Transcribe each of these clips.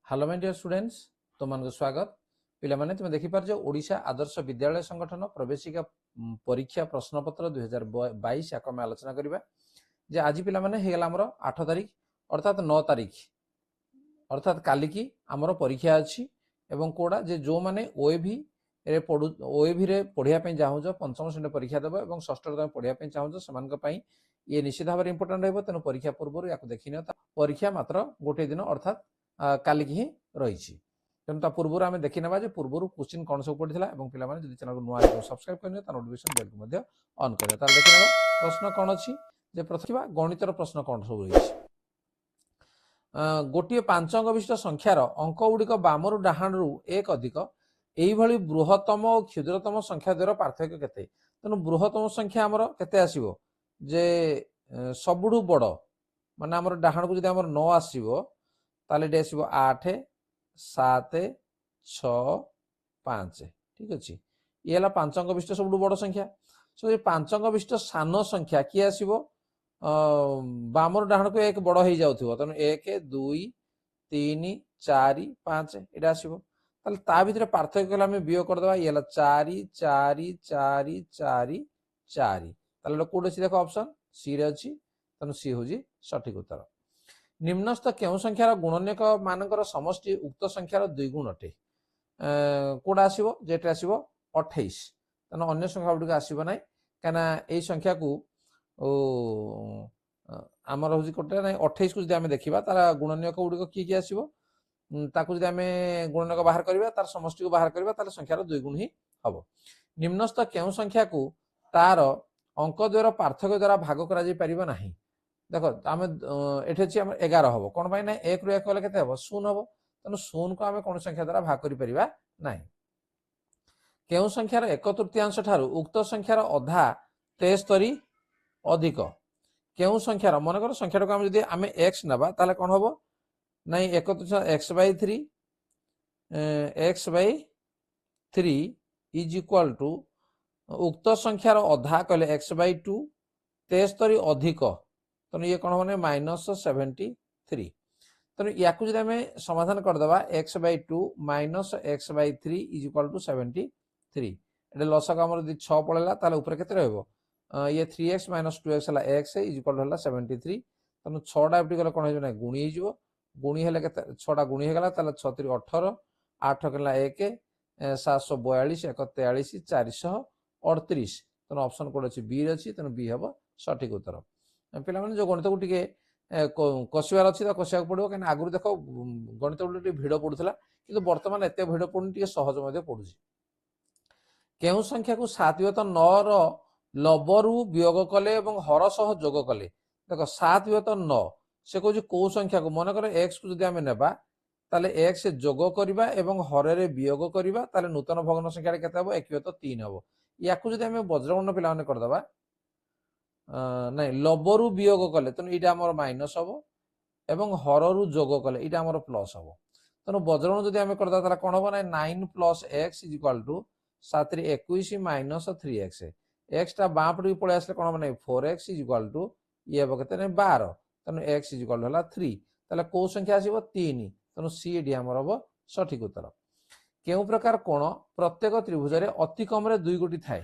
Hello my dear students तुमको स्वागत पिला माने तुम देखि पारजो ओडिशा आदर्श विद्यालय संगठन प्रवेशिका परीक्षा प्रश्नपत्र 2022 याक आम आलोचना करबा जे आज पिला माने हेगला हमर 8 तारिख अर्थात 9 तारिख अर्थात काली की हमर परीक्षा अछि एवं कोडा जे जो माने ओएवी रे पढु ओएवी रे पढिया पई जाहु जो पंचम श्रेणी परीक्षा देबो एवं षष्ठ तम पढिया पई चाहु जो समान को पई ये निश्चित भाव इंपोर्टेंट रहबो तनो परीक्षा पूर्व याक देखिनो परीक्षा मात्र गोटे दिन अर्थात काली की ही रही तेणु पूर्व आम देखी ना पूर्व क्वेश्चन कौन सब पड़ा और पे चैनल को नुआ सब्सक्राइब करने नोटिफिकेशन बेल को ऑन कर देखी ना प्रश्न कौन अच्छी प्रथम गणितर प्रश्न कौन सब रही गोटे 5 अंक विशिष्ट संख्यार अंक गुड़िक बामरु डाहाणु एक अधिक यही बृहत्तम और क्षुद्रतम संख्या द्वारा पार्थक्य केते तेणु बृहत्तम संख्या आमर केते आसीबो जे सबुठु बड़ माने आमर डाहाण को जदि आमर 9 आसीबो ताले डे आसीबो 8 7 6 5 ठीक अच्छे ये 5 अंक विशिष्ट सब बड़ संख्या सो ये 5 अंक विशिष्ट सान संख्या किए आसीबो बामर डाहाण को एक बड़ हो जाउथिबो तेणु 1 2 3 4 5 एटा आसीबो ताले ता भितर पार्थक्य कला हम बियो कर दबा ये 4 4 4 4 4 ताले कोड अछि देखो ऑप्शन सी रे अछि तेणु सी होजी सठिक उत्तर निम्नस्थ केउ संख्यार गुणनीयक मानकर समष्टि उक्त संख्यार द्विगुण अटे कोडा आसीबो जेटा आसीबो 28 तेणु अन्य संख्या गुडिक आसीबो नै काना एई संख्या को आमर हूँ कोटे ना 28 को आम देखा तार गुणनीयक गुड़िक किए किए आसो ताकू आम गुणनीयक बाहर करवा तार समष्टि को बाहर करवा तार संख्यार द्विगुण ही हम निम्नस्थ केउ संख्या को तार अंक द्वारा पार्थक्य द्वारा भाग करा नहीं देख आम ये अच्छी 11 हम कौन पाई ना 1 रु 1 गले के शून्य हम तेणु शून्य को आम कौन संख्या द्वारा भाग करा ना केउ संख्यार 1/3 ठारू उक्त संख्यार अधा 73 अधिक केउ संख्यार मनकर संख्याटा को आम जदि आम एक्स नबा ताले कौन हम ना 1/3 x/3 इज इक्वल टू उक्त संख्यार अधा कहले x/2 73 अधिक तेणु ये कौन हम -73 तेणु या समाधान करदे x/2 -x/3 is equal to 73 ये लसक आम 6 पड़ेगा ताले ऊपर केते रहइबो ये 3x - 2x x is equal to 73 तेणु 6टा एपटी गले कौन हो गुणी हो गुणी हेले के 6टा गुणी होगा 6 3 18 8 के 1 742 1 43 438 तेणु ऑप्शन कोड अच्छी बी अच्छी तेणु बी हम सठिक उत्तर पिला जो गणित को टे कषार अच्छी कषा पड़ो कहीं आगुरी देख गणित गुटे भिड़ पड़ूला कि बर्तमान एत भिड़ पड़ुनी सहज पड़ू केउ संख्या को 7/9 लबरू वियोग कले हर सह जोग कले देख 7/9 से कह कौ संख्या को मन कर एक्स को आम नेबा ताले एक्स जोग करवा एवं हर वियोग करवा ताले नूतन भग्न संख्या केते हम 1/3 हम या आम वज्रगुण पिला करदे ना लबरू वियोग कले तेणु यहाँ आम माइनस हम एवं हरु जोग कले यहाँ आम प्लस हम तेणु वज्रगुण जब आम करदे कौन हम ना 9 + x is equal to 7 × 21 - 3x एक्सटा बाँ पट पलि आसे कौन हम 4x इज इक्वल टू ये हम के 12 तेणु x इज इक्वल टू 3 ताले कौ संख्या आसो 3 तेणु सी डी आमर हम सठिक उत्तर केउ प्रकार कोण प्रत्येक त्रिभुज अति कम 2 गोटी थाए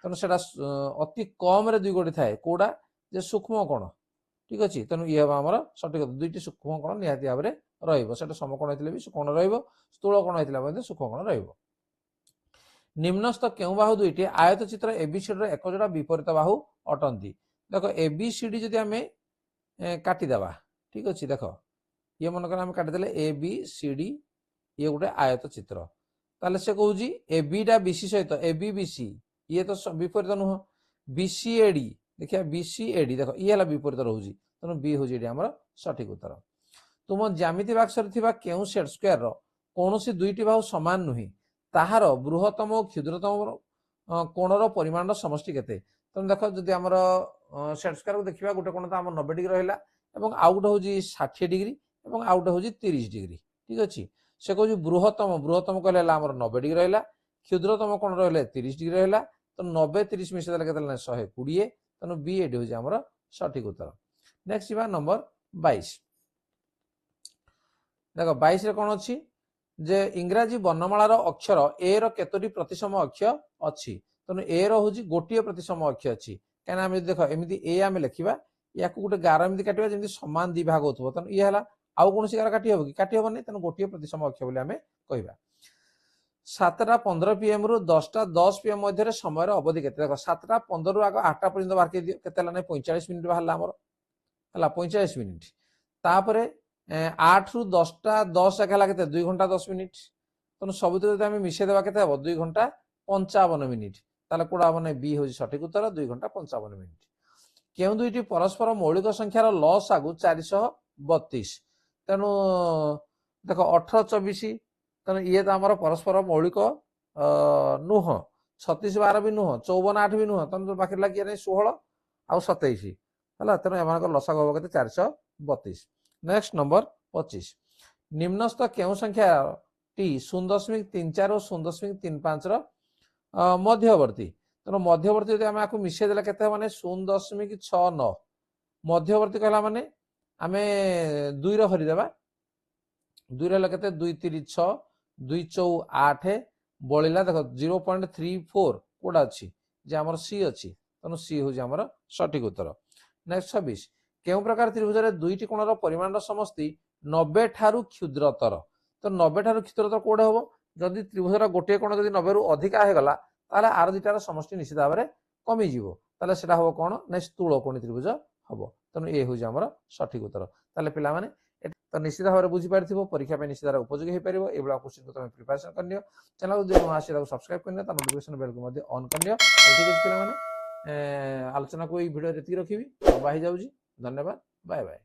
तेणु से अति कम 2 गोटी थाए कौटा जे सूक्ष्म कोण ठीक अच्छे तेणु ये हम आमर सठिक 2टी सूक्ष्म कोण निहाती भाव में रहा समकोण होते भी सूक्ष्म स्थूल कोण होता सूक्ष्म कोण रही निम्नस्थ केउ बाहु दुईटी आयत चित्र एबीसीडी एक जोड़ा विपरीत बाहु अटंती देख एबीसीडी जदि आम काटिदेबा ठीक अच्छे देख ये मनकर आम काटिदे एबीसीडी ये गोटे आयत चित्र ताले से कहूँ एबीटा बीसी सहित एबी बीसी ये तो विपरीत नुह बीसीएडी देखिए बीसीएडी देख ये विपरीत रोज तेणु बी हूँ आम सठिक उत्तर तुम ज्यामिति बाक्स केउ सेट स्क्वायर कौन दुईटी बाहु सामान नुहे ताहार बृहत्तम और क्षुद्रतम कोणर परिमाण समष्टि केते तेणु देख जदि आमर सेट स्क्वायर को देखा गोटे कोण तो आम 90 डिग्री रहा आउ गोटे हूँ 60 डिग्री और आउ गोटे हूँ 30 डिग्री ठीक अच्छे से कहूँ बृहत्तम बृहत्तम कहले आमर 90 डिग्री रहा क्षुद्रतम कोण रहा 30 डिग्री रहा तो 90 30 मिसेदेले के 120 तेणु बी एडी हूँ आमर सठिक उत्तर नेक्स्ट नंबर 22 देख 22 रे कोन अछि जे इंग्रजी वर्णमालार अक्षर ए रो केतोटी प्रतिसम अक्षर अछि तनु ए रो होजी गोटिए प्रतिसम अक्षर अछि काना हम देख एमिति ए आमे लिखिबा याकू गुटे गार एमिति काटिबा जेमिति समान दि भाग होतबो तनु ये हला आउ कोनसी गार काटी हबो कि काटी हबो नै तनु गोटिए प्रतिसम अक्षर बोली हमें कहबा 7:15 PM रु 10:10 PM मध्य समय अवधि केते देख 7:15 रु आग 8टा पर्यंत बार के केते ला नै 45 मिनिट बाहरला हमर हला 45 मिनिट तापरे 8 रु 10:10 एकला केते 2 घंटा 10 मिनिट तनु सबुत जदि हम मिसे देबा केते हबो 2 घंटा 55 मिनिट ताले कोडा बने बी होजी सठिक उत्तर 2 घंटा 55 मिनिट केउ दुईटी परस्पर मौलिक संख्यार लॉस आगु 432 तेनु देख 18 24 तेनु ये तो आमर परस्पर मौलिक नुह 36 12 भी नुह 54 8 भी नुह तेनु बाकी लगे 16 आउ 27 है तेणु एम लसाग हम के 432 नेक्स्ट नंबर 25 निम्नस्थ केउ संख्या टी 0.34 और 0.35 मध्यवर्ती तेणु मध्यवर्ती यदि आम मिसे देला केते माने 0.69 मध्यवर्ती कहला माने आमे 2 रो हरि देबा 2 रे केते 2 3 6 2 4 8 बळिला देखो 0.34 कोडा अछि जे हमर सी अछि तेणु सी हो जे हमर सठिक उत्तर नेक्स्ट 26 केउ प्रकार त्रिभुज रे दुईटी कोणर परिमाण समष्टि 90 ठारू क्षुद्रतर तो 90 ठारू क्षुद्रतर कोडे होबो जदि त्रिभुजर गोटे कोण जदि 90 रु अधिका हे गला ताले आर दुईटार समष्टि निश्चित भाव में कमी जीवो ताले सेटा होबो कोन नै स्थूलकोणी त्रिभुज होबो तेणु ए हो जे हमर सठिक उत्तर ताले पिला माने तो निश्चित भाव में बुझी पारिथिबो परीक्षा पे निश्चित उपयोगी हे परिबो एबला क्वेश्चन को तुम प्रिपरेशन करनियो चैनल को जो आसी सब्सक्राइब करनियो ता नोटिफिकेशन बेल को मध्ये ऑन करनियो ठीक अछि पिला माने आलोचना को ई वीडियो रेती रखिबी बाहि जाउजी धन्यवाद बाय बाय।